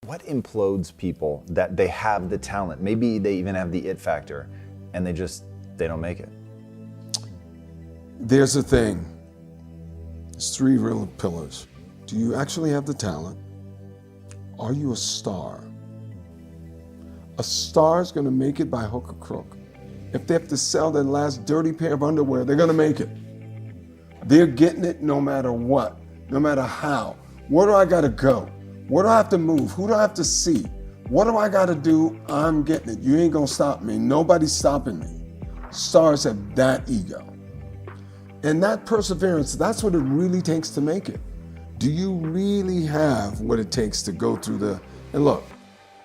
What implodes people that they have the talent? Maybe they even have the it factor and they don't make it. There's a thing. There's three real pillars. Do you actually have the talent? Are you a star? A star is going to make it by hook or crook. If they have to sell their last dirty pair of underwear, they're going to make it. They're getting it no matter what, no matter how. Where do I got to go? Where do I have to move? Who do I have to see? What do I got to do? I'm getting it. You ain't going to stop me. Nobody's stopping me. Stars have that ego. And that perseverance, that's what it really takes to make it. Do you really have what it takes to go through and look,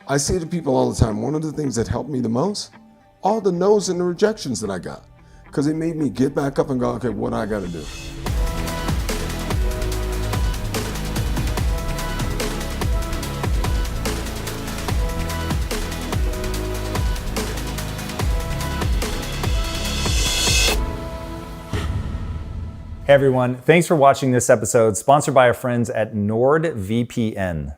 I say to people all the time, one of the things that helped me the most, all the no's and the rejections that I got, because it made me get back up and go, okay, what I got to do? Hey everyone, thanks for watching this episode, sponsored by our friends at NordVPN.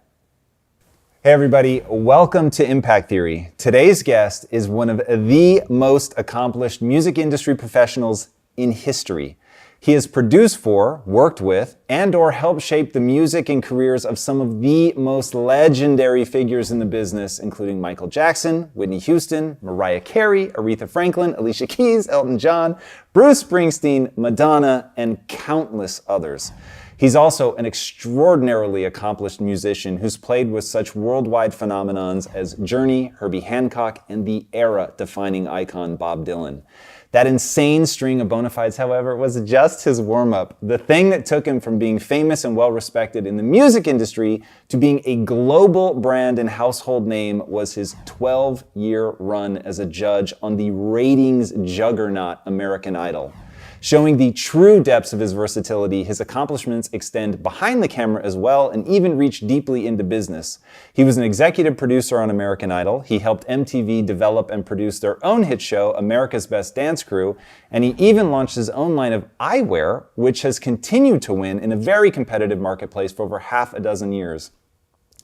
Hey everybody, welcome to Impact Theory. Today's guest is one of the most accomplished music industry professionals in history. He has produced for, worked with, and/or helped shape the music and careers of some of the most legendary figures in the business, including Michael Jackson, Whitney Houston, Mariah Carey, Aretha Franklin, Alicia Keys, Elton John, Bruce Springsteen, Madonna, and countless others. He's also an extraordinarily accomplished musician who's played with such worldwide phenomenons as Journey, Herbie Hancock, and the era-defining icon Bob Dylan. That insane string of bona fides, however, was just his warm-up. The thing that took him from being famous and well-respected in the music industry to being a global brand and household name was his 12-year run as a judge on the ratings juggernaut American Idol. Showing the true depths of his versatility, his accomplishments extend behind the camera as well and even reach deeply into business. He was an executive producer on American Idol. He helped MTV develop and produce their own hit show, America's Best Dance Crew, and he even launched his own line of eyewear, which has continued to win in a very competitive marketplace for over half a dozen years.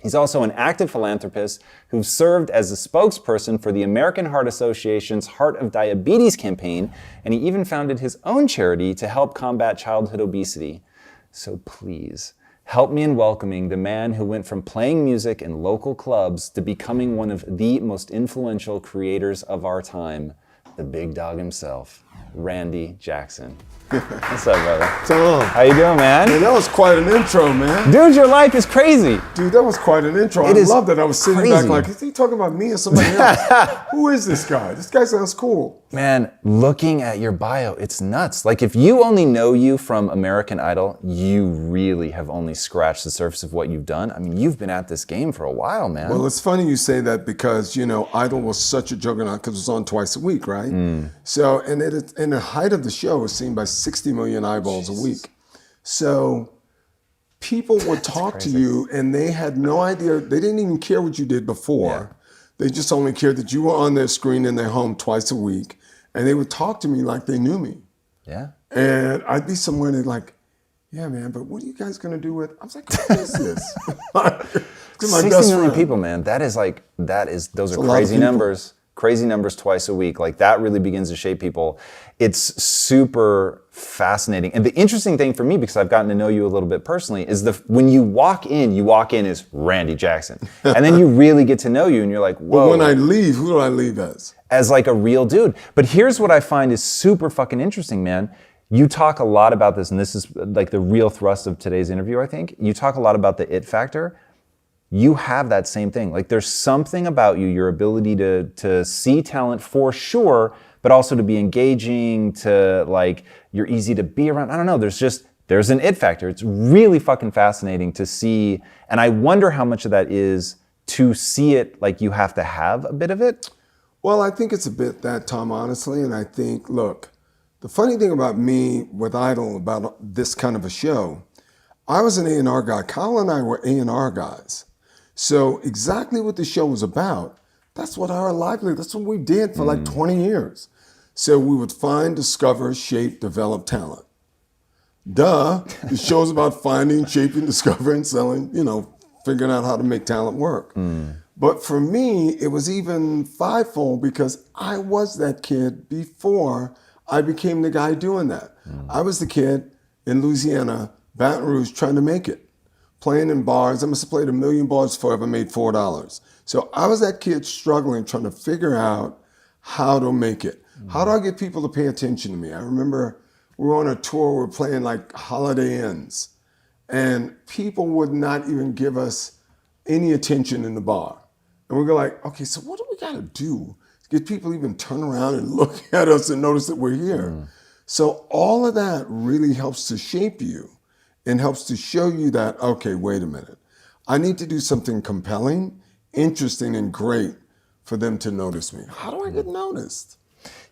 He's also an active philanthropist who served as a spokesperson for the American Heart Association's Heart of Diabetes campaign, and he even founded his own charity to help combat childhood obesity. So please, help me in welcoming the man who went from playing music in local clubs to becoming one of the most influential creators of our time, the big dog himself, Randy Jackson. What's up, brother? Tom. How you doing, man? Man, that was quite an intro, man. Dude, your life is crazy. Dude, that was quite an intro. I love that. I was sitting back like, is he talking about me or somebody else? Who is this guy? This guy sounds cool. Man, looking at your bio, it's nuts. Like if you only know you from American Idol, you really have only scratched the surface of what you've done. I mean, you've been at this game for a while, man. Well, it's funny you say that because, you know, Idol was such a juggernaut because it was on twice a week, right? So, and in the height of the show, it was seen by 60 million eyeballs a week. So people would talk to you and they had no idea, they didn't even care what you did before. They just only cared that you were on their screen in their home twice a week. And they would talk to me like they knew me. Yeah. And I'd be somewhere and they'd like, yeah, man, but what are you guys going to do with, I was like, what is this? 60 million people, man. Those are crazy numbers. Crazy numbers twice a week. Like that really begins to shape people. It's super fascinating. And the interesting thing for me, because I've gotten to know you a little bit personally, is when you walk in as Randy Jackson. And then you really get to know you and you're like, whoa. But when I leave, who do I leave as? As like a real dude. But here's what I find is super fucking interesting, man. You talk a lot about this, and this is like the real thrust of today's interview, I think. You talk a lot about the it factor. You have that same thing. Like there's something about you, your ability to see talent for sure, but also to be engaging, to like, you're easy to be around. I don't know, there's an it factor. It's really fucking fascinating to see. And I wonder how much of that is to see it, like you have to have a bit of it. Well, I think it's a bit that, Tom, honestly. And I think, look, the funny thing about me with Idol, about this kind of a show, I was an A&R guy. Kyle and I were A&R guys. So exactly what the show was about, that's what that's what we did for like 20 years. So we would find, discover, shape, develop talent. The show's about finding, shaping, discovering, selling, figuring out how to make talent work. But for me, it was even fivefold because I was that kid before I became the guy doing that. I was the kid in Louisiana, Baton Rouge, trying to make it, playing in bars. I must have played 1 million bars before I ever made $4. So I was that kid struggling, trying to figure out how to make it. How do I get people to pay attention to me? I remember we were on a tour, we were playing like Holiday Inns, and people would not even give us any attention in the bar. And we go like, okay, so what do we got to do to get people even turn around and look at us and notice that we're here? So all of that really helps to shape you and helps to show you that, okay, wait a minute. I need to do something compelling, interesting, and great for them to notice me. How do I get noticed?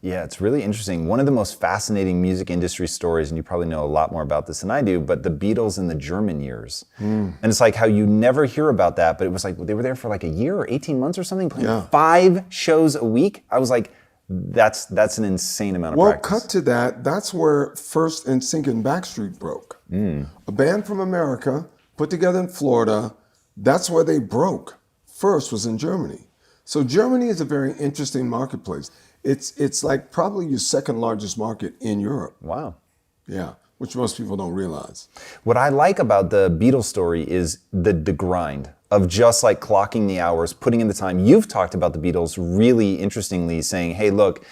Yeah, it's really interesting. One of the most fascinating music industry stories, and you probably know a lot more about this than I do, but the Beatles in the German years. And it's like how you never hear about that, but it was like they were there for like a year or 18 months or something, playing 5 shows a week. I was like, that's an insane amount of practice. Well, cut to that. That's where First NSYNC and Backstreet broke. A band from America, put together in Florida, that's where they broke. First was in Germany. So Germany is a very interesting marketplace. It's like probably your second largest market in Europe. Wow. Yeah, which most people don't realize. What I like about the Beatles story is the grind of just like clocking the hours, putting in the time. You've talked about the Beatles really interestingly saying, hey, look,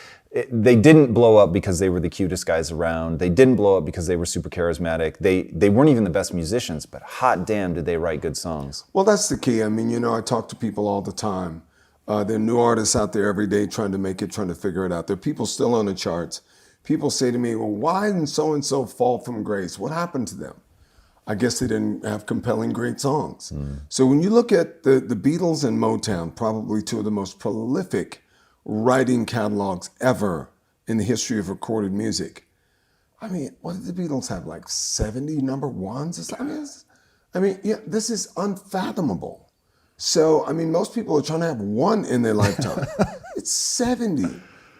they didn't blow up because they were the cutest guys around. They didn't blow up because they were super charismatic. They weren't even the best musicians, but hot damn, did they write good songs. Well, that's the key. I mean, I talk to people all the time. There are new artists out there every day trying to make it, trying to figure it out. There are people still on the charts. People say to me, well, why didn't so-and-so fall from grace? What happened to them? I guess they didn't have compelling, great songs. So when you look at the Beatles and Motown, probably two of the most prolific writing catalogs ever in the history of recorded music. I mean, what did the Beatles have, like 70 number ones? This is unfathomable. So, I mean, most people are trying to have one in their lifetime. It's 70.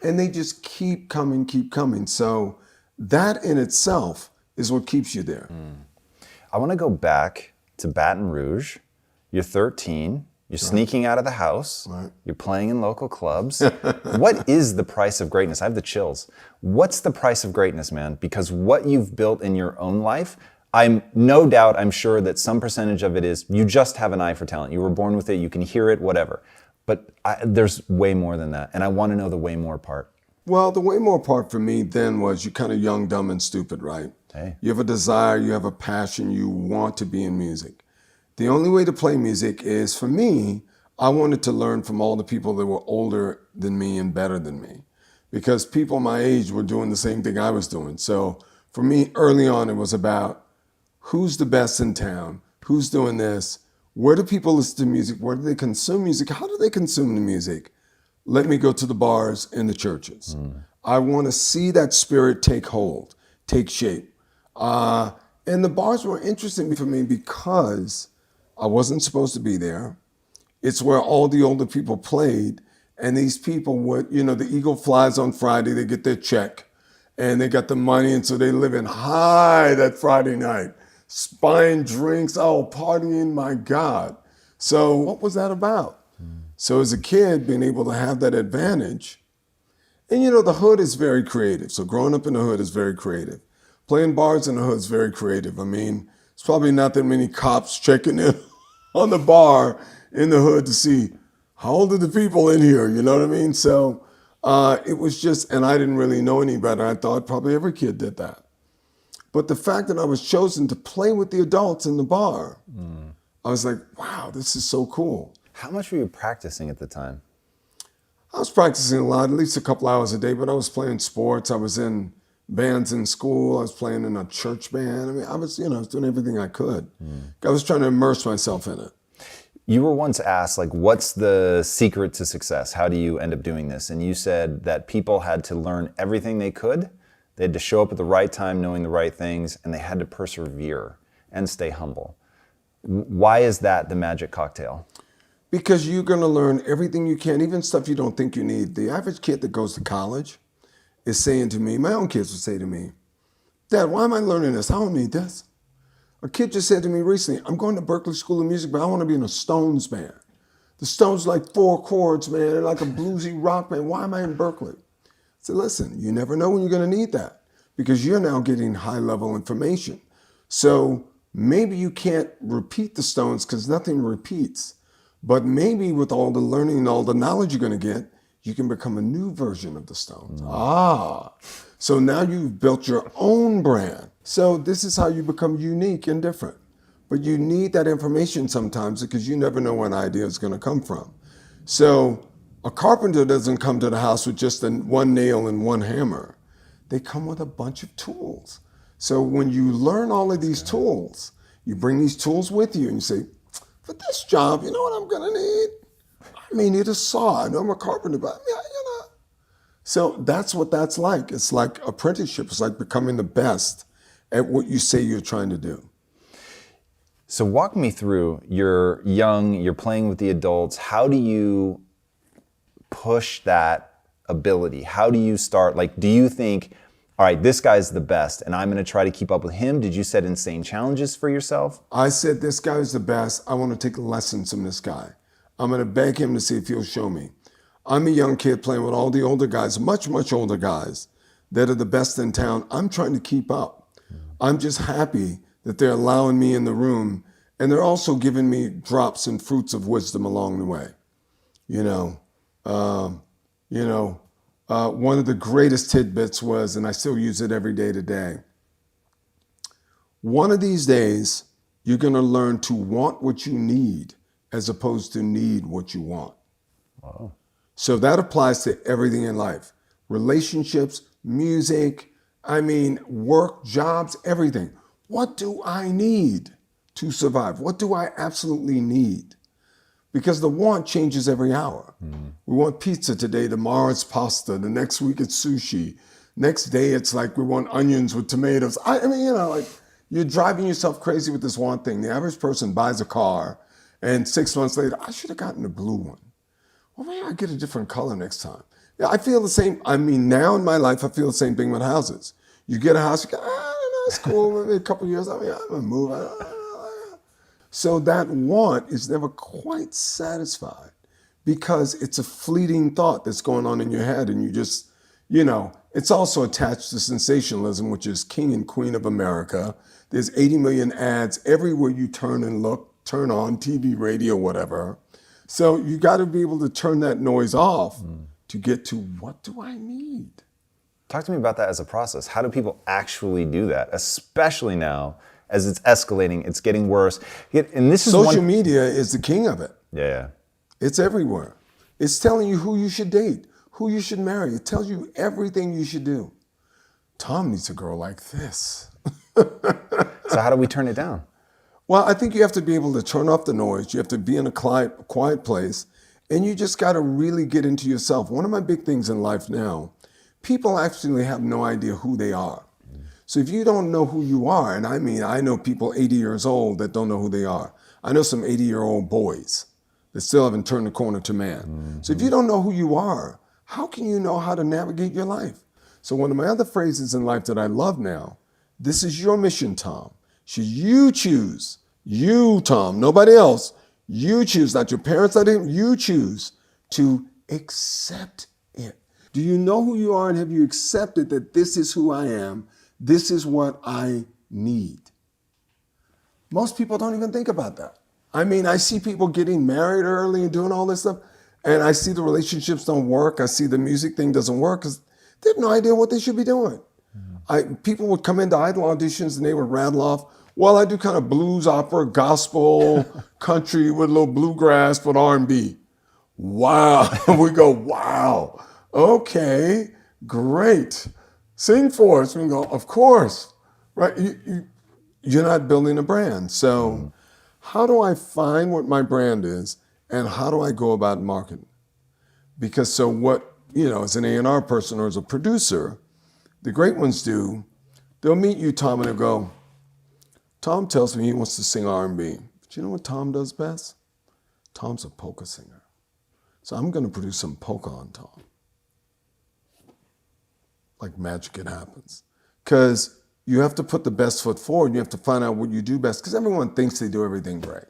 And they just keep coming. So that in itself is what keeps you there. I want to go back to Baton Rouge. You're 13. You're sneaking out of the house. Right. You're playing in local clubs. What is the price of greatness? I have the chills. What's the price of greatness, man? Because what you've built in your own life, I'm sure that some percentage of it is you just have an eye for talent. You were born with it, you can hear it, whatever. But there's way more than that. And I want to know the way more part. Well, the way more part for me then was you're kind of young, dumb, and stupid, right? Hey. You have a desire, you have a passion, you want to be in music. The only way to play music is, for me, I wanted to learn from all the people that were older than me and better than me. Because people my age were doing the same thing I was doing. So for me, early on, it was about who's the best in town, who's doing this, where do people listen to music, where do they consume music, how do they consume the music? Let me go to the bars and the churches. I want to see that spirit take hold, take shape. And the bars were interesting for me because I wasn't supposed to be there. It's where all the older people played, and these people would, the eagle flies on Friday, they get their check, and they got the money, and so they live in high that Friday night. Buying drinks, partying, my God. So what was that about? So as a kid, being able to have that advantage, and the hood is very creative. So growing up in the hood is very creative. Playing bars in the hood is very creative. I mean, it's probably not that many cops checking in on the bar in the hood to see how old are the people in here, you know what I mean? So it was just, and I didn't really know any better. I thought probably every kid did that. But the fact that I was chosen to play with the adults in the bar, I was like, wow, this is so cool. How much were you practicing at the time? I was practicing a lot, at least a couple hours a day, but I was playing sports. I was in bands in school. I was playing in a church band. I mean, I was doing everything I could. I was trying to immerse myself in it. You were once asked, what's the secret to success? How do you end up doing this? And you said that people had to learn everything they could. They had to show up at the right time, knowing the right things, and they had to persevere and stay humble. Why is that the magic cocktail? Because you're going to learn everything you can, even stuff you don't think you need. The average kid that goes to college is saying to me, my own kids would say to me, Dad, why am I learning this? I don't need this. A kid just said to me recently, I'm going to Berklee School of Music, but I want to be in a Stones band. The Stones like 4 chords, man. They're like a bluesy rock band. Why am I in Berklee? I said, listen, you never know when you're going to need that because you're now getting high-level information. So maybe you can't repeat the Stones because nothing repeats. But maybe with all the learning and all the knowledge you're going to get, you can become a new version of the Stones. So now you've built your own brand. So this is how you become unique and different. But you need that information sometimes because you never know where an idea is going to come from. So a carpenter doesn't come to the house with just one nail and one hammer. They come with a bunch of tools. So when you learn all of these tools, you bring these tools with you and you say, for this job, you know what I'm going to need? I may need a saw. I know I'm a carpenter, but yeah, you know. So that's what that's like. It's like apprenticeship. It's like becoming the best at what you say you're trying to do. So walk me through, you're young, you're playing with the adults. How do you push that ability? How do you start? Like, do you think, all right, this guy's the best and I'm going to try to keep up with him? Did you set insane challenges for yourself? I said, this guy's the best. I want to take lessons from this guy. I'm going to beg him to see if he'll show me. I'm a young kid playing with all the older guys, much, much older guys that are the best in town. I'm trying to keep up. I'm just happy that they're allowing me in the room, and they're also giving me drops and fruits of wisdom along the way. One of the greatest tidbits was, and I still use it every day today, one of these days, you're going to learn to want what you need as opposed to need what you want. Wow. So that applies to everything in life. Relationships, music, work, jobs, everything. What do I need to survive? What do I absolutely need? Because the want changes every hour. We want pizza today, tomorrow it's pasta, the next week it's sushi. Next day it's like we want onions with tomatoes. You're driving yourself crazy with this want thing. The average person buys a car and 6 months later, I should have gotten the blue one. Well, maybe I'll get a different color next time. Yeah, I feel the same. Now in my life, I feel the same thing with houses. You get a house, you go, it's cool, maybe a couple of years, I'm gonna move. So that want is never quite satisfied because it's a fleeting thought that's going on in your head and you just, it's also attached to sensationalism, which is king and queen of America. There's 80 million ads everywhere you turn and look, turn on TV, radio, whatever. So you got to be able to turn that noise off to get to what do I need? Talk to me about that as a process. How do people actually do that, especially now as it's escalating, it's getting worse? And this is Social media is the king of it. Yeah. It's everywhere. It's telling you who you should date, who you should marry. It tells you everything you should do. Tom needs a girl like this. So how do we turn it down? Well, I think you have to be able to turn off the noise. You have to be in a quiet place, and you just got to really get into yourself. One of my big things in life now, people actually have no idea who they are. So if you don't know who you are, and I know people 80 years old that don't know who they are. I know some 80-year-old boys that still haven't turned the corner to man. So if you don't know who you are, how can you know how to navigate your life? So one of my other phrases in life that I love now, this is your mission, Tom. Should you choose, you, Tom, nobody else, you choose, not your parents, not him, you choose to accept it. Do you know who you are and have you accepted that this is who I am? This is what I need. Most people don't even think about that. I see people getting married early and doing all this stuff, and I see the relationships don't work. I see the music thing doesn't work because they have no idea what they should be doing. People would come into Idol auditions and they would rattle off, well, I do kind of blues, opera, gospel, country with a little bluegrass, but R&B. Wow. We go, wow. Okay, great. Sing for us. We go, of course. Right? You're not building a brand. So how do I find what my brand is and how do I go about marketing? Because so what, as an A&R person or as a producer, the great ones do, they'll meet you, Tom, and they'll go, Tom tells me he wants to sing R&B. But you know what Tom does best? Tom's a polka singer. So I'm going to produce some polka on Tom. Like magic, it happens. Because you have to put the best foot forward. You have to find out what you do best, because everyone thinks they do everything great.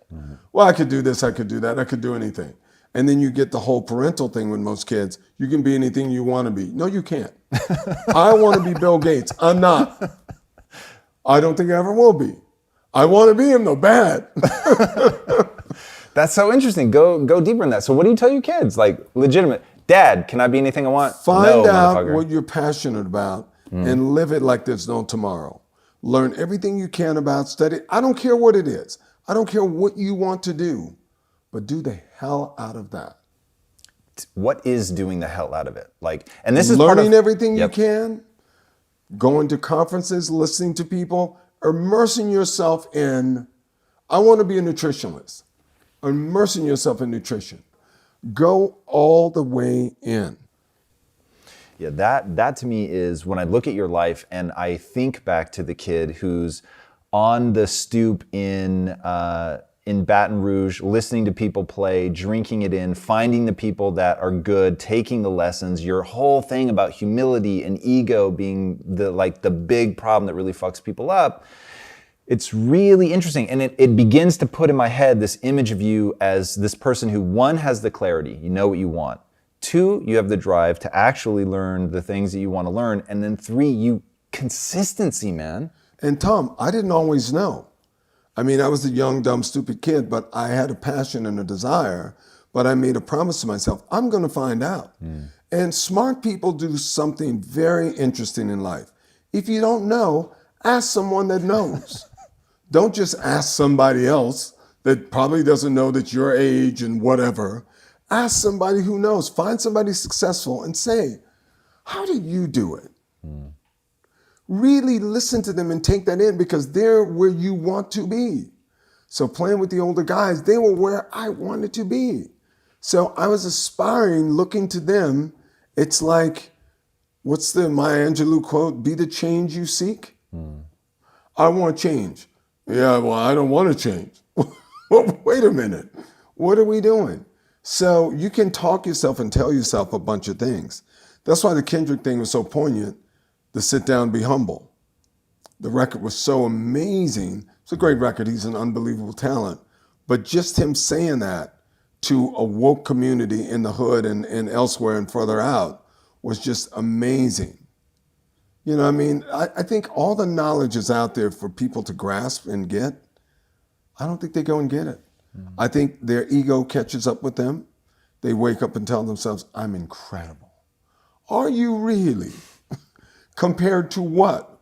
Well, I could do this, I could do that, I could do anything. And then you get the whole parental thing with most kids. You can be anything you want to be. No, you can't. I want to be Bill Gates. I'm not. I don't think I ever will be. I want to be him though, bad. That's so interesting. Go deeper in that. So what do you tell your kids? Like, legitimate, Dad, can I be anything I want? Find out what you're passionate about and live it like there's no tomorrow. Learn everything you can about study. I don't care what it is. I don't care what you want to do, but do the hell out of that. What is doing the hell out of it? Like, and this is learning everything you can, going to conferences, listening to people, immersing yourself in, I want to be a nutritionist. Immersing yourself in nutrition. Go all the way in. Yeah, that to me is when I look at your life and I think back to the kid who's on the stoop in Baton Rouge, listening to people play, drinking it in, finding the people that are good, taking the lessons. Your whole thing about humility and ego being the big problem that really fucks people up. It's really interesting, and it begins to put in my head this image of you as this person who, one, has the clarity, you know what you want. Two, you have the drive to actually learn the things that you want to learn. And then three, consistency, man. And Tom, I didn't always know. I mean, I was a young, dumb, stupid kid, but I had a passion and a desire, but I made a promise to myself, I'm going to find out. And smart people do something very interesting in life. If you don't know, ask someone that knows. Don't just ask somebody else that probably doesn't know that your age and whatever. Ask somebody who knows. Find somebody successful and say, how did you do it? Really listen to them and take that in, because they're where you want to be. So playing with the older guys, they were where I wanted to be. So I was aspiring, looking to them. It's like, what's the Maya Angelou quote? Be the change you seek. I want change. Yeah, well, I don't want to change. Wait a minute. What are we doing? So you can talk yourself and tell yourself a bunch of things. That's why the Kendrick thing was so poignant, to sit down and be humble. The record was so amazing. It's a great record. He's an unbelievable talent. But just him saying that to a woke community in the hood and elsewhere and further out was just amazing. You know what I mean? I think all the knowledge is out there for people to grasp and get. I don't think they go and get it. I think their ego catches up with them. They wake up and tell themselves, I'm incredible. Are you really? Compared to what?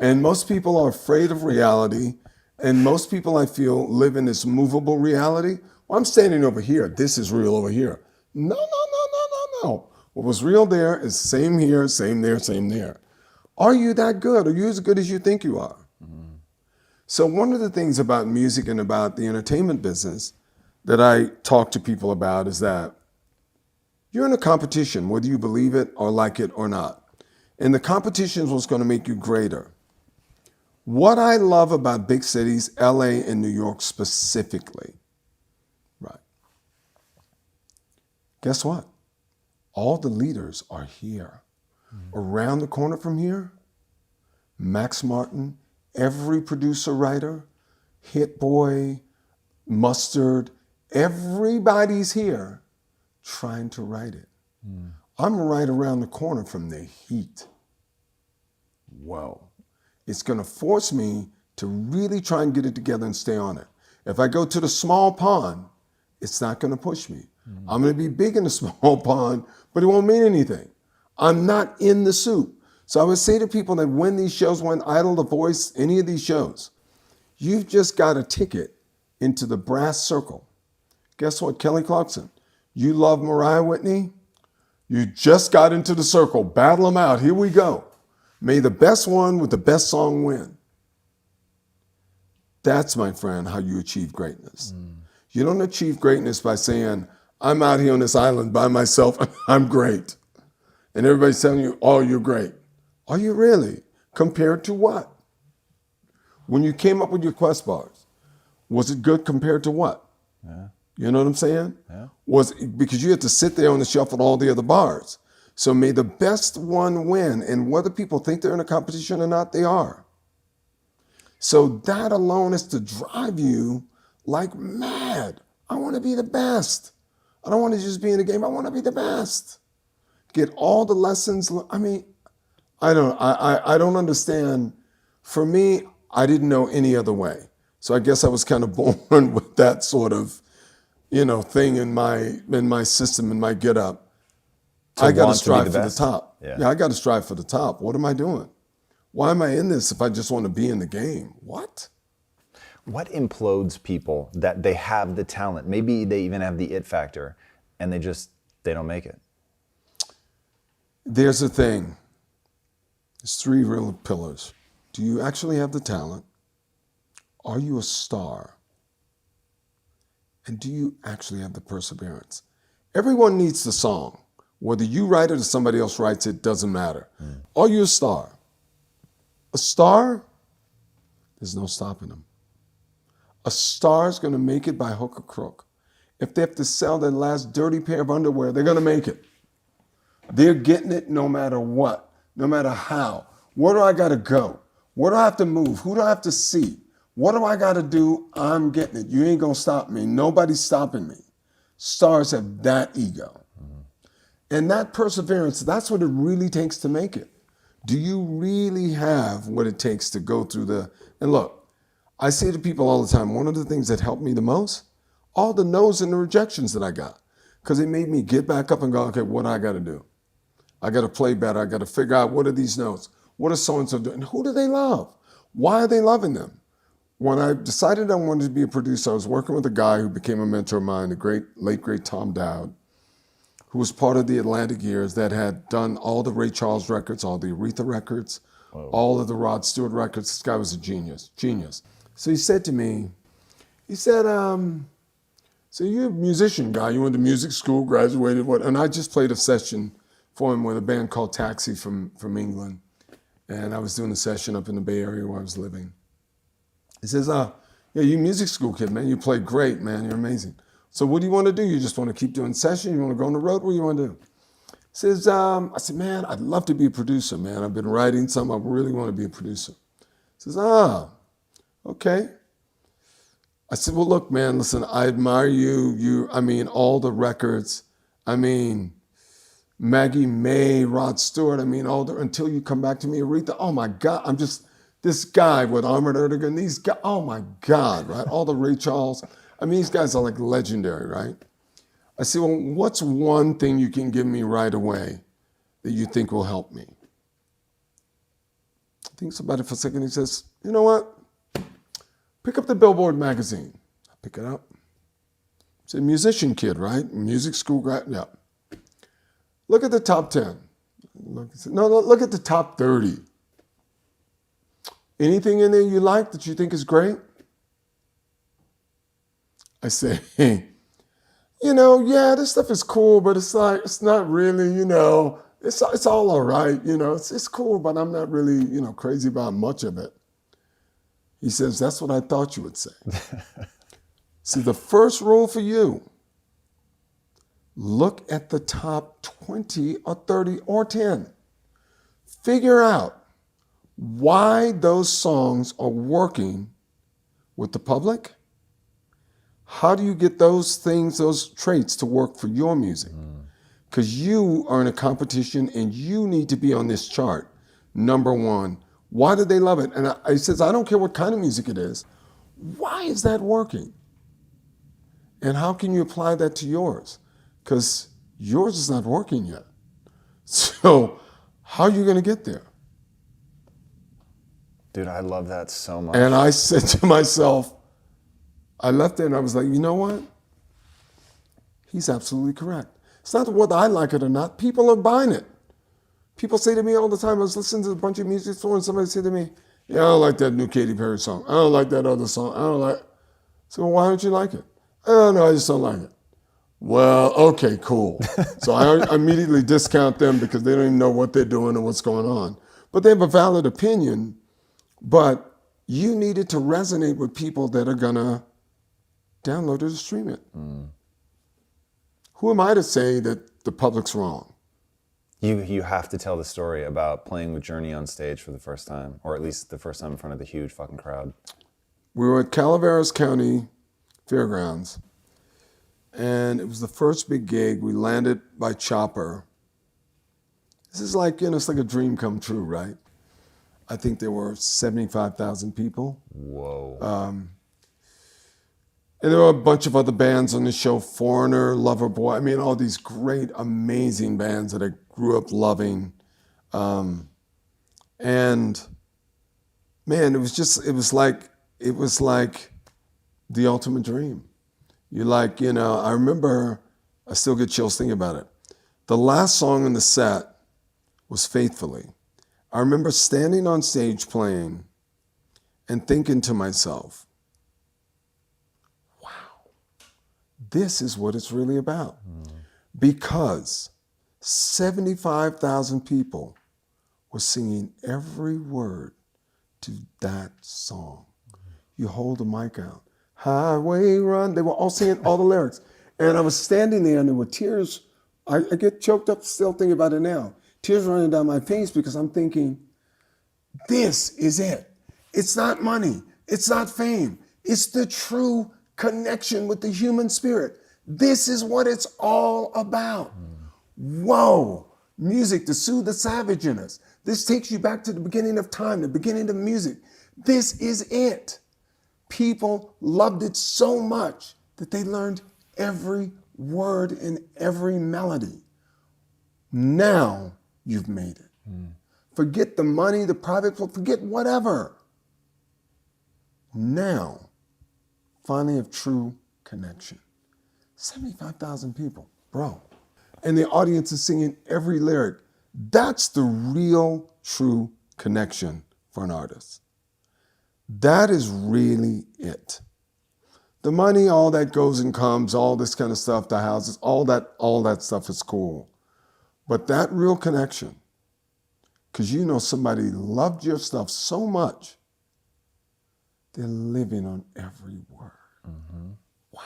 And most people are afraid of reality. And most people, I feel, live in this movable reality. Well, I'm standing over here. This is real over here. No. What was real there is same here, same there, same there. Are you that good? Are you as good as you think you are? So one of the things about music and about the entertainment business that I talk to people about is that you're in a competition, whether you believe it or like it or not. And the competition is what's going to make you greater. What I love about big cities, LA and New York specifically, right? Guess what? All the leaders are here. Around the corner from here, Max Martin, every producer, writer, Hit Boy, Mustard, everybody's here trying to write it. I'm right around the corner from the heat. Whoa. It's going to force me to really try and get it together and stay on it. If I go to the small pond, it's not going to push me. I'm going to be big in the small pond, but it won't mean anything. I'm not in the soup. So I would say to people that when these shows, when Idol, The Voice, any of these shows, you've just got a ticket into the brass circle. Guess what, Kelly Clarkson? You love Mariah Whitney? You just got into the circle. Battle them out. Here we go. May the best one with the best song win. That's, my friend, how you achieve greatness. You don't achieve greatness by saying, I'm out here on this island by myself and I'm great. And everybody's telling you, oh, you're great. Are you really? Compared to what? When you came up with your Quest bars, was it good compared to what? You know what I'm saying? Was it, because you had to sit there on the shelf with all the other bars. So may the best one win. And whether people think they're in a competition or not, they are. So that alone is to drive you like mad. I want to be the best. I don't want to just be in the game. I want to be the best. Get all the lessons. I mean, I don't understand. For me, I didn't know any other way. So I guess I was kind of born with that sort of, thing in my system, in my get up. I got to strive for the top. Yeah, I got to strive for the top. What am I doing? Why am I in this if I just want to be in the game? What implodes people that they have the talent? Maybe they even have the it factor and they don't make it. There's a thing. There's three real pillars. Do you actually have the talent? Are you a star? And do you actually have the perseverance? Everyone needs the song. Whether you write it or somebody else writes it, doesn't matter. Are you a star? A star, there's no stopping them. A star is going to make it by hook or crook. If they have to sell their last dirty pair of underwear, they're going to make it. They're getting it no matter what, no matter how. Where do I got to go? Where do I have to move? Who do I have to see? What do I got to do? I'm getting it. You ain't going to stop me. Nobody's stopping me. Stars have that ego. And that perseverance, that's what it really takes to make it. Do you really have what it takes to go through and look, I say to people all the time, one of the things that helped me the most, all the no's and the rejections that I got, because it made me get back up and go, okay, what do I got to do? I got to play better. I got to figure out what are these notes? What are so-and-so doing? Who do they love? Why are they loving them? When I decided I wanted to be a producer, I was working with a guy who became a mentor of mine, the late great Tom Dowd, who was part of the Atlantic Years that had done all the Ray Charles records, all the Aretha records, all of the Rod Stewart records. This guy was a genius. So he said to me, so you're a musician guy, you went to music school, graduated, what? And I just played a session for him with a band called Taxi from England. And I was doing a session up in the Bay Area where I was living. He says, yeah, you music school kid, man. You play great, man. You're amazing. So what do you want to do? You just want to keep doing sessions? You want to go on the road? What do you want to do? He says, I said, man, I'd love to be a producer, man. I've been writing something. I really want to be a producer. He says, okay. I said, well, look, man, listen, I admire you. All the records. Maggie May, Rod Stewart. Until you come back to me, Aretha. Oh my God, this guy with Armored Erdogan, these guys, oh my God, right? All the Ray Charles. These guys are like legendary, right? I said, well, what's one thing you can give me right away that you think will help me? He thinks about it for a second. He says, you know what? Pick up the Billboard magazine. I pick it up. It's a musician kid, right? Music school grad, yeah. Look at the top 10. Look at the top 30. Anything in there you like that you think is great? I say, yeah, this stuff is cool, but it's not really, it's all right, it's cool, but I'm not really, crazy about much of it. He says, that's what I thought you would say. See, the first rule for you, look at the top 20 or 30 or 10. Figure out why those songs are working with the public. How do you get those things, those traits to work for your music? Because you are in a competition and you need to be on this chart. Number one, why do they love it? And he says, I don't care what kind of music it is. Why is that working? And how can you apply that to yours? Because yours is not working yet. So how are you going to get there? Dude, I love that so much. And I said to myself, I left there and I was like, you know what? He's absolutely correct. It's not whether I like it or not. People are buying it. People say to me all the time, I was listening to a bunch of music stores and somebody said to me, yeah, I don't like that new Katy Perry song. I don't like that other song. I don't like it. So why don't you like it? I don't know, I just don't like it. Well, okay, cool. So I immediately discount them because they don't even know what they're doing or what's going on. But they have a valid opinion, but you need it to resonate with people that are gonna download it or stream it. Who am I to say that the public's wrong? You have to tell the story about playing with Journey on stage for the first time, or at least the first time in front of the huge fucking crowd. We were at Calaveras County Fairgrounds, and it was the first big gig. We landed by chopper. This is like, it's like a dream come true, right? I think there were 75,000 people. Whoa. And there were a bunch of other bands on the show, Foreigner, Loverboy. I mean, all these great, amazing bands that I grew up loving. And man, it was like the ultimate dream. I remember, I still get chills thinking about it. The last song in the set was Faithfully. I remember standing on stage playing and thinking to myself, this is what it's really about. Because 75,000 people were singing every word to that song. You hold the mic out, highway run. They were all singing all the lyrics. And I was standing there and there were tears. I get choked up still thinking about it now. Tears running down my face because I'm thinking, this is it. It's not money. It's not fame. It's the true connection with the human spirit. This is what it's all about. Whoa, music to soothe the savage in us. This takes you back to the beginning of time, the beginning of music. This is it. People loved it so much that they learned every word and every melody. Now you've made it. Forget the money, the private, forget whatever. Now, finally have true connection. 75,000 people, bro. And the audience is singing every lyric. That's the real, true connection for an artist. That is really it. The money, all that goes and comes, all this kind of stuff, the houses, all that stuff is cool. But that real connection, because somebody loved your stuff so much, they're living on every word. Wow.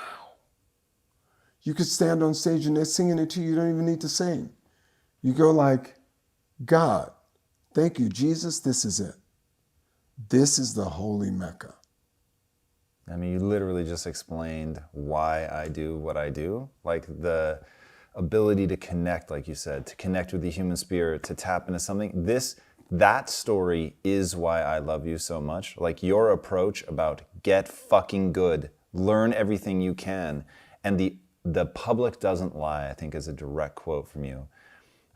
You could stand on stage and they're singing it to you. You don't even need to sing. You go like, God, thank you, Jesus, this is it. This is the holy Mecca. I mean, you literally just explained why I do what I do. Like the ability to connect, like you said, to connect with the human spirit, to tap into something. That story is why I love you so much. Like your approach about get fucking good, learn everything you can. And the public doesn't lie, I think is a direct quote from you.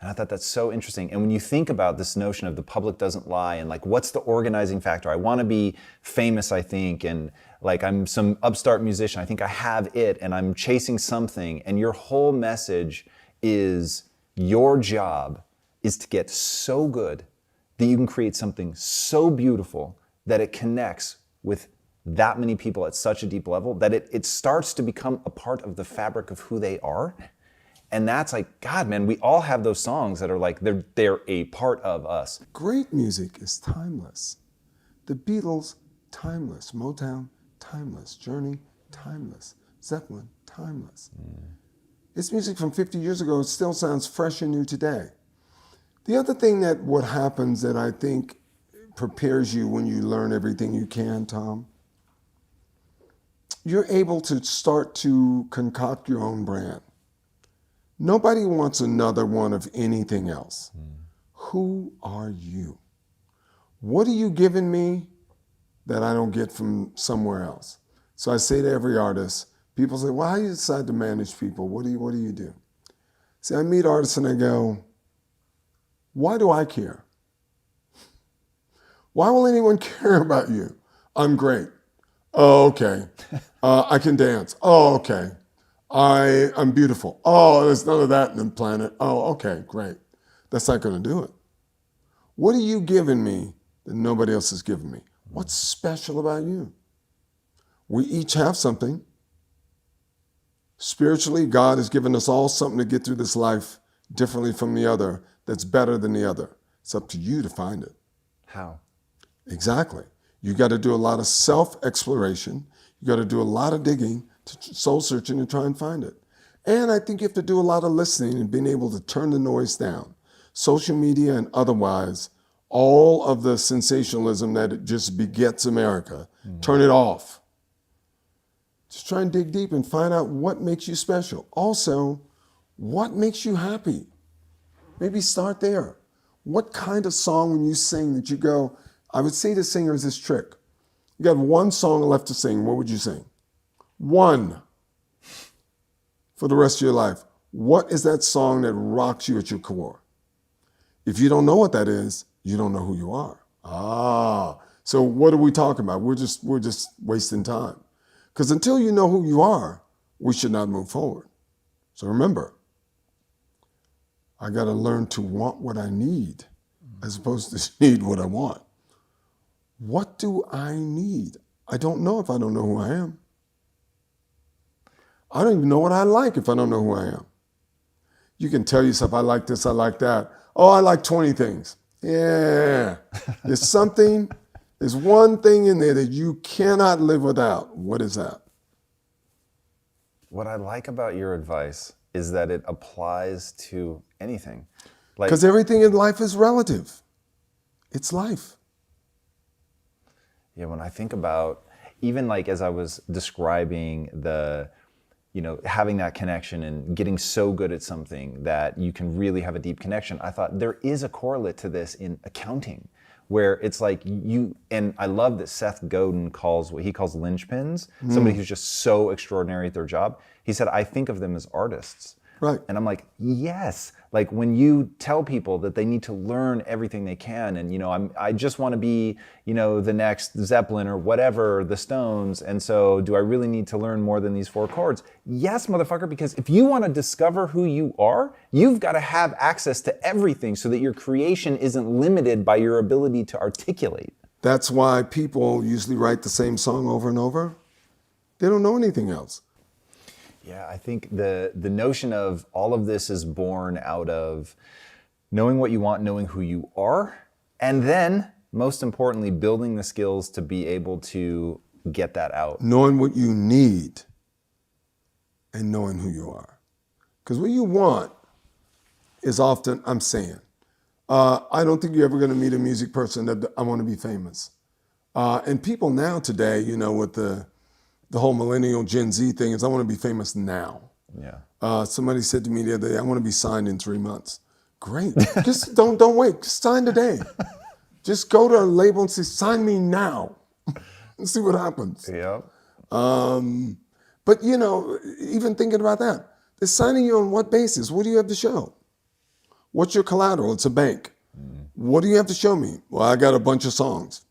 And I thought that's so interesting. And when you think about this notion of the public doesn't lie and like, what's the organizing factor? I want to be famous, I think, and like I'm some upstart musician. I think I have it and I'm chasing something. And your whole message is your job is to get so good that you can create something so beautiful that it connects with that many people at such a deep level that it starts to become a part of the fabric of who they are. And that's like, God, man, we all have those songs that are like, they're a part of us. Great music is timeless. The Beatles, timeless. Motown, timeless. Journey, timeless. Zeppelin, timeless. It's music from 50 years ago. It still sounds fresh and new today. The other thing that what happens that I think prepares you when you learn everything you can, Tom, you're able to start to concoct your own brand. Nobody wants another one of anything else. Who are you? What are you giving me that I don't get from somewhere else? So I say to every artist, people say, well, how do you decide to manage people? What do you do? See, I meet artists and I go, why do I care? Why will anyone care about you? I'm great. Oh, okay. I can dance. Oh, okay. I'm beautiful. Oh, there's none of that in the planet. Oh, okay, great. That's not going to do it. What are you giving me that nobody else has given me? What's special about you? We each have something. Spiritually, God has given us all something to get through this life differently from the other that's better than the other. It's up to you to find it. How? Exactly. You got to do a lot of self-exploration. You got to do a lot of digging, soul searching to try and find it. And I think you have to do a lot of listening and being able to turn the noise down. social media and otherwise, all of the sensationalism that it just begets America, turn it off. Just try and dig deep and find out what makes you special. Also, what makes you happy? Maybe start there. What kind of song when you sing that you go, I would say to singers this trick. You got one song left to sing, what would you sing? One for the rest of your life. What is that song that rocks you at your core? If you don't know what that is, you don't know who you are. So what are we talking about? We're just wasting time. Because until you know who you are, we should not move forward. So remember, I got to learn to want what I need as opposed to need what I want. What do I need? I don't know if I don't know who I am. I don't even know what I like if I don't know who I am. You can tell yourself, I like this, I like that. Oh, I like 20 things. Yeah. There's one thing in there that you cannot live without. What is that? What I like about your advice is that it applies to anything. Because everything in life is relative. It's life. Yeah, when I think about, even like as I was describing having that connection and getting so good at something that you can really have a deep connection, I thought there is a correlate to this in accounting, where it's like and I love that Seth Godin calls what he calls linchpins, somebody who's just so extraordinary at their job. He said, I think of them as artists. Right. And I'm like, yes. Like when you tell people that they need to learn everything they can, and I just want to be, the next Zeppelin or whatever, the Stones, and so do I really need to learn more than these 4 chords? Yes, motherfucker, because if you want to discover who you are, you've got to have access to everything so that your creation isn't limited by your ability to articulate. That's why people usually write the same song over and over. They don't know anything else. Yeah, I think the notion of all of this is born out of knowing what you want, knowing who you are, and then, most importantly, building the skills to be able to get that out. Knowing what you need and knowing who you are. Because what you want is often, I don't think you're ever going to meet a music person that I want to be famous. And people now today, with the whole millennial Gen Z thing is I want to be famous now. Yeah. Somebody said to me the other day, I want to be signed in 3 months. Great. Just don't wait. Just sign today. Just go to a label and say, sign me now. And see what happens. Yeah. But even thinking about that, they're signing you on what basis? What do you have to show? What's your collateral? It's a bank. What do you have to show me? Well, I got a bunch of songs.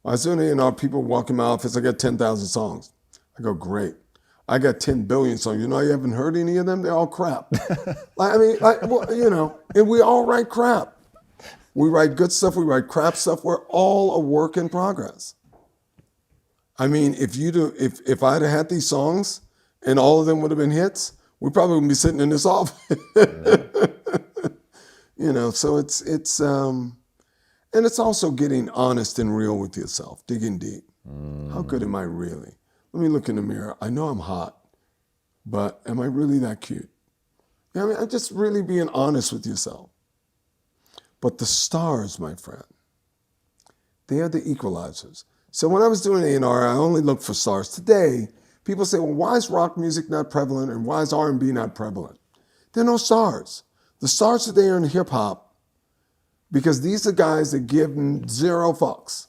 I was doing people walk in my office, I got 10,000 songs. I go, great. I got 10 billion songs. You haven't heard any of them? They're all crap. And we all write crap. We write good stuff, we write crap stuff. We're all a work in progress. I mean, if I'd have had these songs and all of them would have been hits, we probably wouldn't be sitting in this office. So it's and it's also getting honest and real with yourself, digging deep. How good am I really? Let me look in the mirror. I know I'm hot, but am I really that cute? I'm just really being honest with yourself. But the stars, my friend, they are the equalizers. So when I was doing A&R, I only looked for stars. Today, people say, well, why is rock music not prevalent and why is R&B not prevalent? There are no stars. The stars today are in hip hop because these are guys that give 0 fucks.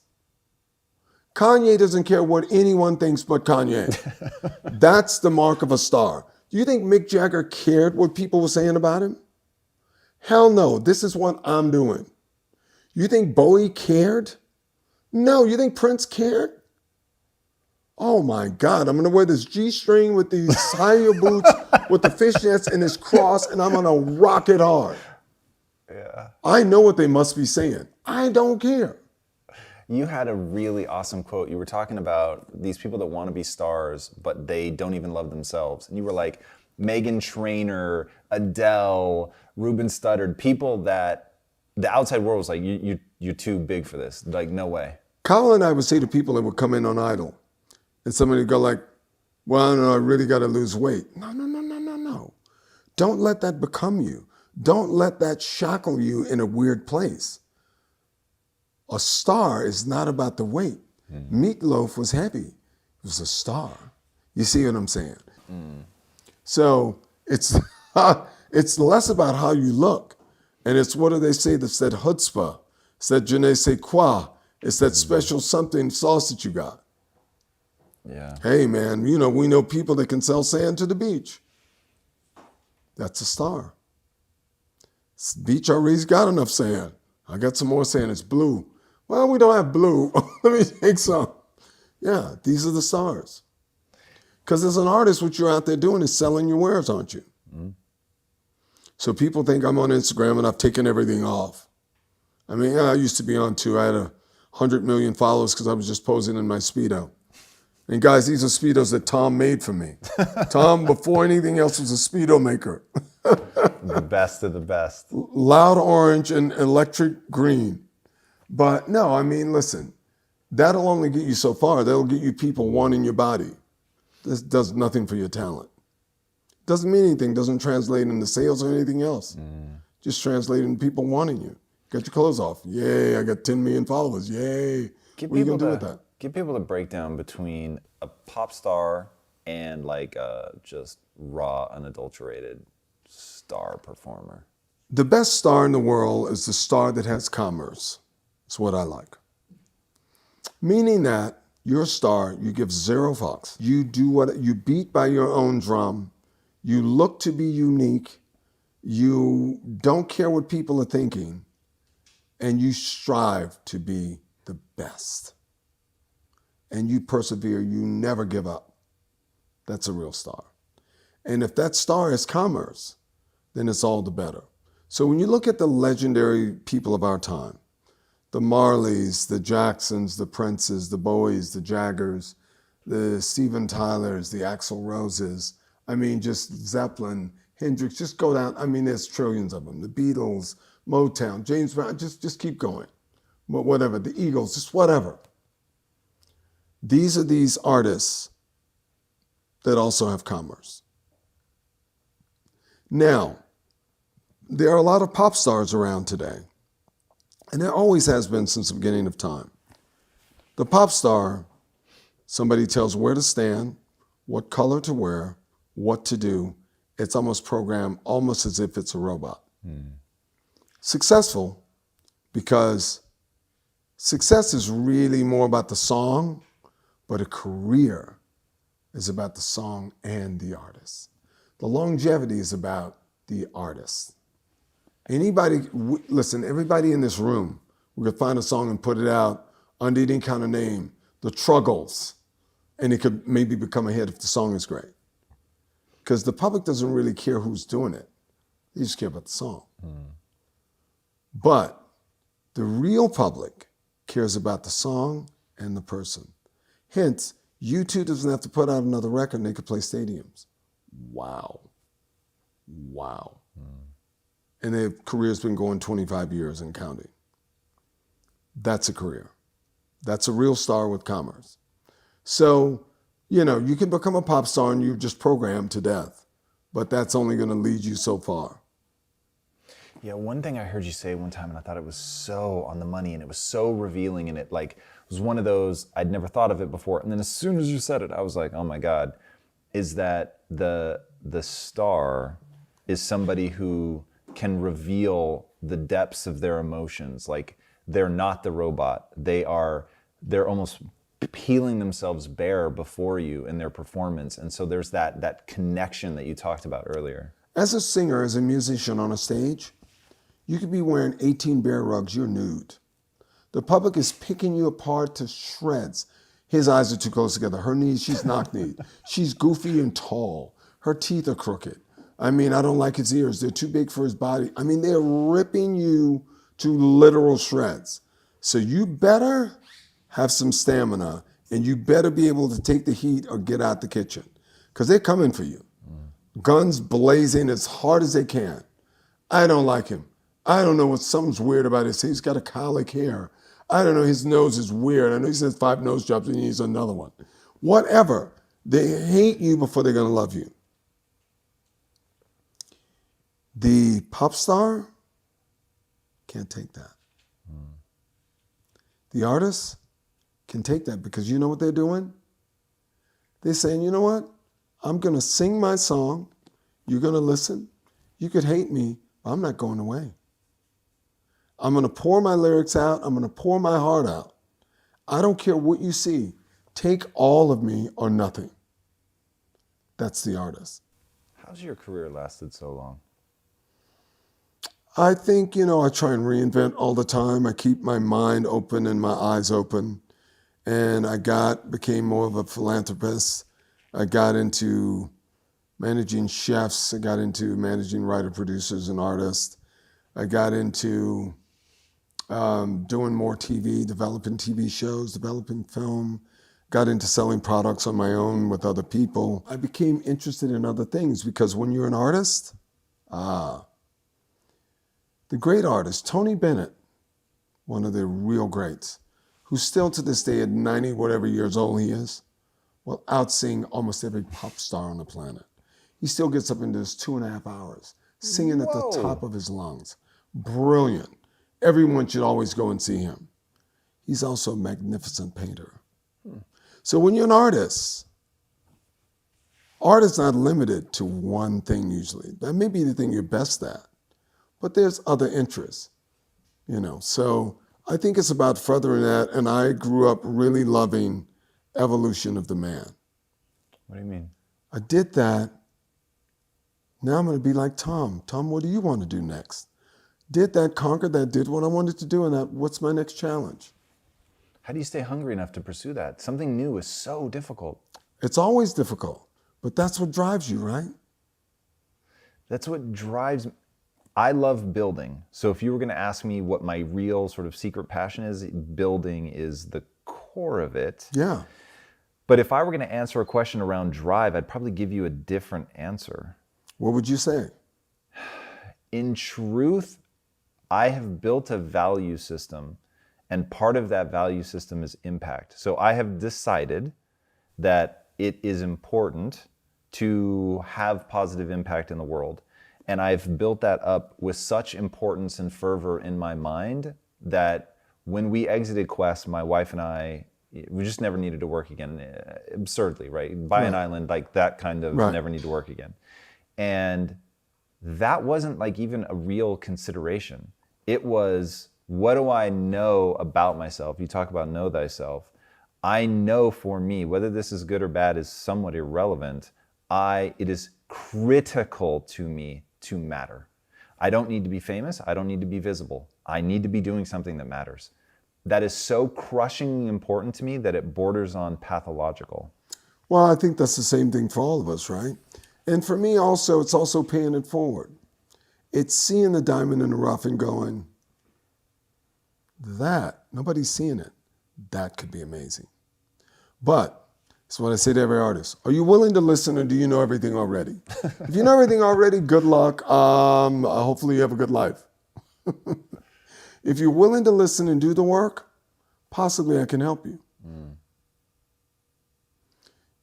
Kanye doesn't care what anyone thinks but Kanye. That's the mark of a star. Do you think Mick Jagger cared what people were saying about him? Hell no, this is what I'm doing. You think Bowie cared? No, you think Prince cared? Oh my God, I'm gonna wear this G-string with these high-heel boots with the fishnets and this cross and I'm gonna rock it hard. Yeah. I know what they must be saying. I don't care. You had a really awesome quote. You were talking about these people that want to be stars, but they don't even love themselves. And you were like, Meghan Trainor, Adele, Ruben Studdard, people that the outside world was like, you're too big for this. Like, no way. Kyle and I would say to people that would come in on Idol, and somebody would go like, well, I don't know, I really got to lose weight. No. Don't let that become you. Don't let that shackle you in a weird place. A star is not about the weight. Meatloaf was heavy. It was a star. You see what I'm saying? So it's it's less about how you look. And it's, what do they say? That's that chutzpah. It's that je ne sais quoi. It's that special something sauce that you got. Yeah. Hey, man, we know people that can sell sand to the beach. That's a star. Beach already got enough sand. I got some more sand. It's blue. Well, we don't have blue. Let me take some. Yeah, these are the stars. Because as an artist, what you're out there doing is selling your wares, aren't you? So people think I'm on Instagram and I've taken everything off. I mean, I used to be on too. I had 100 million followers because I was just posing in my Speedo. And guys, these are Speedos that Tom made for me. Tom, before anything else, was a Speedo maker. The best of the best. Loud orange and electric green. But no, I mean, listen, that'll only get you so far. That'll get you people wanting your body. This does nothing for your talent. Doesn't mean anything, doesn't translate into sales or anything else. Just translate into people wanting you. Get your clothes off. Yay, I got 10 million followers. Yay. What are you going to do with that? Give people the breakdown between a pop star and like just raw, unadulterated star performer. The best star in the world is the star that has commerce. That's what I like. Meaning that you're a star, you give zero fucks. You do what you beat by your own drum. You look to be unique. You don't care what people are thinking. And you strive to be the best. And you persevere. You never give up. That's a real star. And if that star is commerce, then it's all the better. So when you look at the legendary people of our time, the Marleys, the Jacksons, the Princes, the Bowies, the Jaggers, the Steven Tylers, the Axl Roses, I mean, just Zeppelin, Hendrix, just go down. I mean, there's trillions of them. The Beatles, Motown, James Brown, just keep going. Whatever, the Eagles, just whatever. These are these artists that also have commerce. Now, there are a lot of pop stars around today, and there always has been since the beginning of time. The pop star, somebody tells where to stand, what color to wear, what to do. It's almost programmed almost as if it's a robot. Successful, because success is really more about the song, but a career is about the song and the artist. The longevity is about the artist. Listen, everybody in this room, we could find a song and put it out under any kind of name, the Truggles, and it could maybe become a hit if the song is great. Because the public doesn't really care who's doing it. They just care about the song. But the real public cares about the song and the person. Hence, U2 doesn't have to put out another record and they could play stadiums. Wow. And their career's been going 25 years and counting. That's a career. That's a real star with commerce. So, you can become a pop star and you're just programmed to death, but that's only going to lead you so far. Yeah, one thing I heard you say one time, and I thought it was so on the money, and it was so revealing, and it was one of those, I'd never thought of it before. And then as soon as you said it, I was like, oh my God, is that the star is somebody who can reveal the depths of their emotions. Like, they're not the robot. They're almost peeling themselves bare before you in their performance. And so there's that connection that you talked about earlier. As a singer, as a musician on a stage, you could be wearing 18 bear rugs, you're nude. The public is picking you apart to shreds. His eyes are too close together. Her knees, she's knock-kneed. She's goofy and tall. Her teeth are crooked. I mean, I don't like his ears. They're too big for his body. I mean, they're ripping you to literal shreds. So you better have some stamina, and you better be able to take the heat or get out the kitchen, because they're coming for you. Guns blazing as hard as they can. I don't like him. I don't know something's weird about his hair. He's got a colic hair. I don't know, his nose is weird. I know he says 5 nose jobs and he needs another one. Whatever. They hate you before they're going to love you. The pop star can't take that. The artist can take that because you know what they're doing? They're saying, you know what? I'm going to sing my song. You're going to listen. You could hate me, but I'm not going away. I'm going to pour my lyrics out. I'm going to pour my heart out. I don't care what you see. Take all of me or nothing. That's the artist. How's your career lasted so long? I think, I try and reinvent all the time. I keep my mind open and my eyes open. And became more of a philanthropist. I got into managing chefs. I got into managing writer, producers, and artists. I got into doing more TV, developing TV shows, developing film. Got into selling products on my own with other people. I became interested in other things because when you're an artist, the great artist, Tony Bennett, one of the real greats, who still to this day at 90 whatever years old he is, will out-sing almost every pop star on the planet. He still gets up into his 2.5 hours, singing at the top of his lungs. Brilliant. Everyone should always go and see him. He's also a magnificent painter. So when you're an artist, art is not limited to one thing usually. That may be the thing you're best at, but there's other interests, So I think it's about furthering that, and I grew up really loving evolution of the man. What do you mean? I did that. Now I'm going to be like Tom. Tom, what do you want to do next? Did that, conquered that, did what I wanted to do, and what's my next challenge? How do you stay hungry enough to pursue that? Something new is so difficult. It's always difficult, but that's what drives you, right? That's what drives me. I love building. So if you were going to ask me what my real sort of secret passion is, building is the core of it. Yeah. But if I were going to answer a question around drive, I'd probably give you a different answer. What would you say? In truth, I have built a value system, and part of that value system is impact. So I have decided that it is important to have positive impact in the world. And I've built that up with such importance and fervor in my mind that when we exited Quest, my wife and I, we just never needed to work again. Absurdly, right? Buy an island, like that kind of never need to work again. And that wasn't like even a real consideration. It was, what do I know about myself? You talk about know thyself. I know for me, whether this is good or bad is somewhat irrelevant. It is critical to me to matter. I don't need to be famous. I don't need to be visible. I need to be doing something that matters. That is so crushingly important to me that it borders on pathological. Well, I think that's the same thing for all of us, right? And for me also, it's also paying it forward. It's seeing the diamond in the rough and going, nobody's seeing it. That could be amazing. But that's what I say to every artist. Are you willing to listen, or do you know everything already? If you know everything already, good luck. Hopefully you have a good life. If you're willing to listen and do the work, possibly I can help you.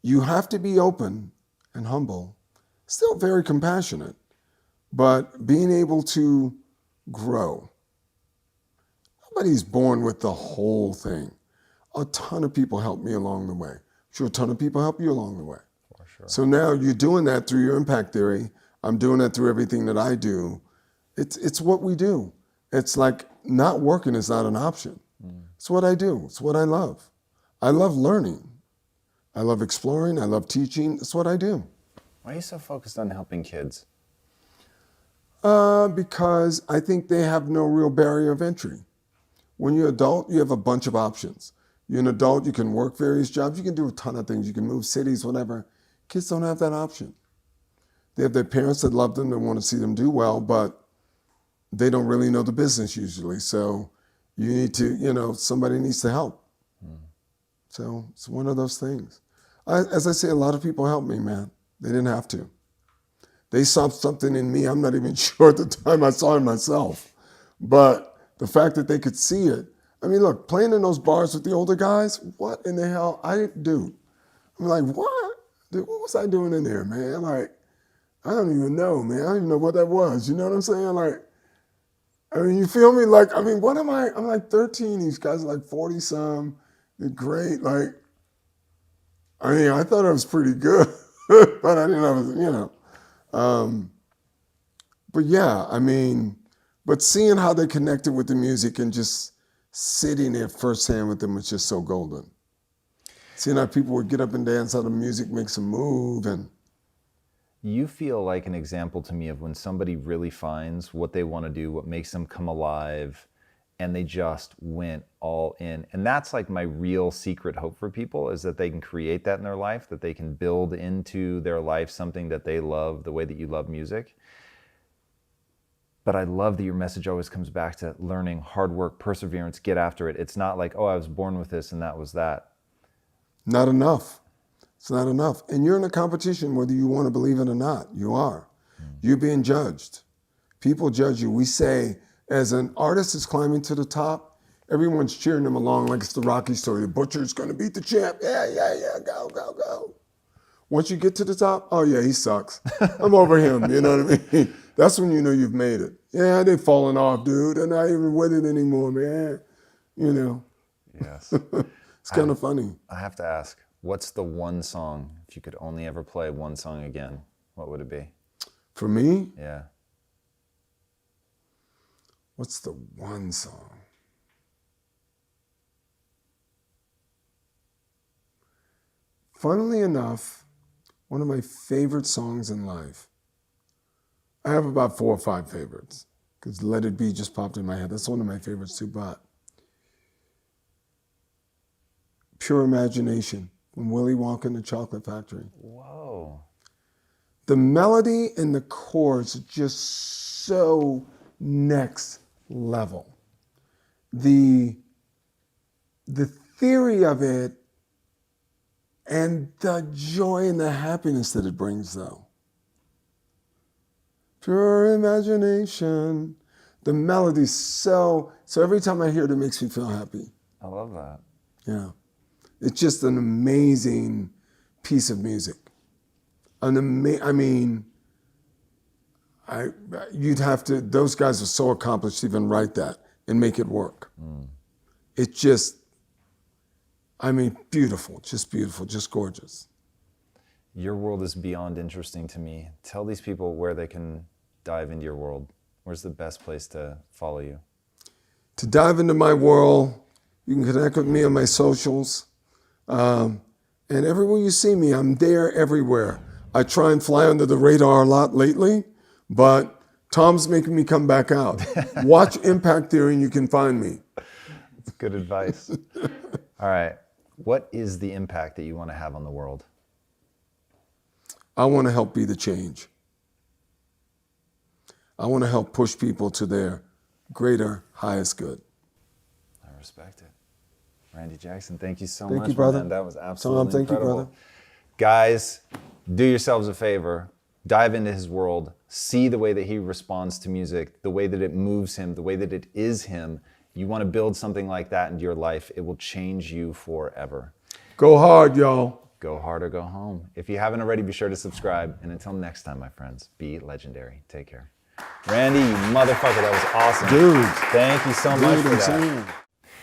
You have to be open and humble, still very compassionate, but being able to grow. Nobody's born with the whole thing. A ton of people helped me along the way. Sure, a ton of people help you along the way. For sure. So now you're doing that through your impact theory. I'm doing that through everything that I do. It's what we do. It's like not working is not an option. It's what I do. It's what I love. I love learning. I love exploring. I love teaching. It's what I do. Why are you so focused on helping kids? Because I think they have no real barrier of entry. When you're an adult, you have a bunch of options. You're an adult, you can work various jobs, you can do a ton of things, you can move cities, whatever. Kids don't have that option. They have their parents that love them, that want to see them do well, but they don't really know the business usually. So you need to, somebody needs to help. So it's one of those things. As I say, a lot of people helped me, man. They didn't have to. They saw something in me, I'm not even sure at the time I saw it myself. But the fact that they could see it, I mean, look, playing in those bars with the older guys, what in the hell I didn't do? I'm like, what? Dude, what was I doing in there, man? Like, I don't even know, man. I don't even know what that was. You know what I'm saying? Like, I mean, you feel me? Like, I mean, what am I? I'm like 13. These guys are like 40 some. They're great. Like, I mean, I thought I was pretty good, but I didn't know, you know. But yeah, I mean, but seeing how they connected with the music and just sitting there firsthand with them was just so golden. Seeing how people would get up and dance, how the music makes them move. And you feel like an example to me of when somebody really finds what they want to do, what makes them come alive, and they just went all in. And that's like my real secret hope for people, is that they can create that in their life, that they can build into their life something that they love the way that you love music. But I love that your message always comes back to learning, hard work, perseverance, get after it. It's not like, oh, I was born with this and that was that. not enough. It's not enough. And you're in a competition, whether you want to believe it or not. You are. You're being judged. People judge you. We say, as an artist is climbing to the top, everyone's cheering them along like it's the Rocky story. The butcher's going to beat the champ. Yeah, go, go, go. Once you get to the top, oh yeah, he sucks. I'm over him, you know what I mean? That's when you know you've made it. Yeah, they've fallen off, dude. They're not even with it anymore, man. You know. Yes. It's kind of funny. I have to ask, what's the one song, if you could only ever play one song again, what would it be? For me? Yeah. What's the one song? Funnily enough, one of my favorite songs in life. I have about 4 or 5 favorites, because Let It Be just popped in my head. That's one of my favorites too, but Pure Imagination from Willy Wonka and the Chocolate Factory. Whoa. The melody and the chords are just so next level. The theory of it and the joy and the happiness that it brings, though. Pure imagination. The melody's so every time I hear it, it makes me feel happy. I love that. Yeah. It's just an amazing piece of music. You'd have to, those guys are so accomplished to even write that and make it work. It's just, beautiful, just gorgeous. Your world is beyond interesting to me. Tell these people where they can dive into your world. Where's the best place to follow you? To dive into my world, you can connect with me on my socials. And everywhere you see me, I'm there everywhere. I try and fly under the radar a lot lately, but Tom's making me come back out. Watch Impact Theory and you can find me. That's good advice. All right. What is the impact that you want to have on the world? I want to help be the change. I want to help push people to their greater, highest good. I respect it. Randy Jackson, thank you so much. Thank you, brother. Man. That was absolutely Tom, thank incredible. you, brother. Guys, do yourselves a favor. Dive into his world. See the way that he responds to music, the way that it moves him, the way that it is him. You want to build something like that into your life. It will change you forever. Go hard, y'all. Go hard or go home. If you haven't already, be sure to subscribe. And until next time, my friends, be legendary. Take care. Randy, you motherfucker, that was awesome. Dude. Thank you so much for that. Saying.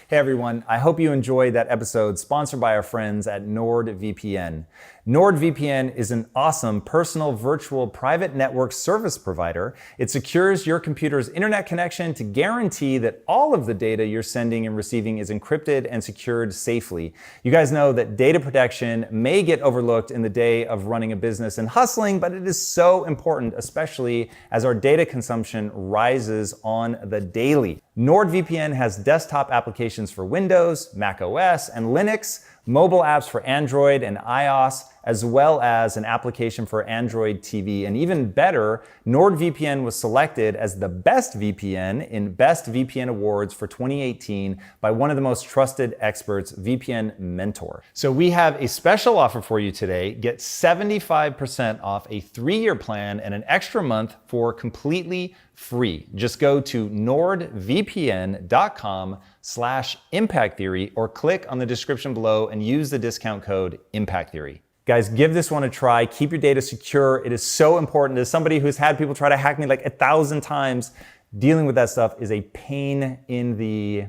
Hey everyone, I hope you enjoyed that episode sponsored by our friends at NordVPN. NordVPN is an awesome personal virtual private network service provider. It secures your computer's internet connection to guarantee that all of the data you're sending and receiving is encrypted and secured safely. You guys know that data protection may get overlooked in the day of running a business and hustling, but it is so important, especially as our data consumption rises on the daily. NordVPN has desktop applications for Windows, Mac OS, and Linux, mobile apps for Android and iOS, as well as an application for Android TV. And even better, NordVPN was selected as the best VPN in Best VPN Awards for 2018 by one of the most trusted experts, VPN Mentor. So we have a special offer for you today. Get 75% off a 3-year plan and an extra month for completely free. Just go to nordvpn.com/Impact Theory or click on the description below and use the discount code Impact Theory. Guys, give this one a try. Keep your data secure. It is so important. As somebody who's had people try to hack me like 1,000 times, dealing with that stuff is a pain in the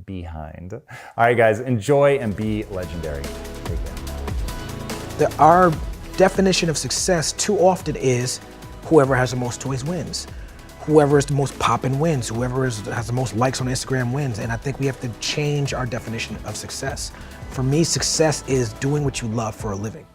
behind. All right, guys, enjoy and be legendary. Take care. Our definition of success too often is whoever has the most toys wins. Whoever is the most poppin' wins. Whoever has the most likes on Instagram wins. And I think we have to change our definition of success. For me, success is doing what you love for a living.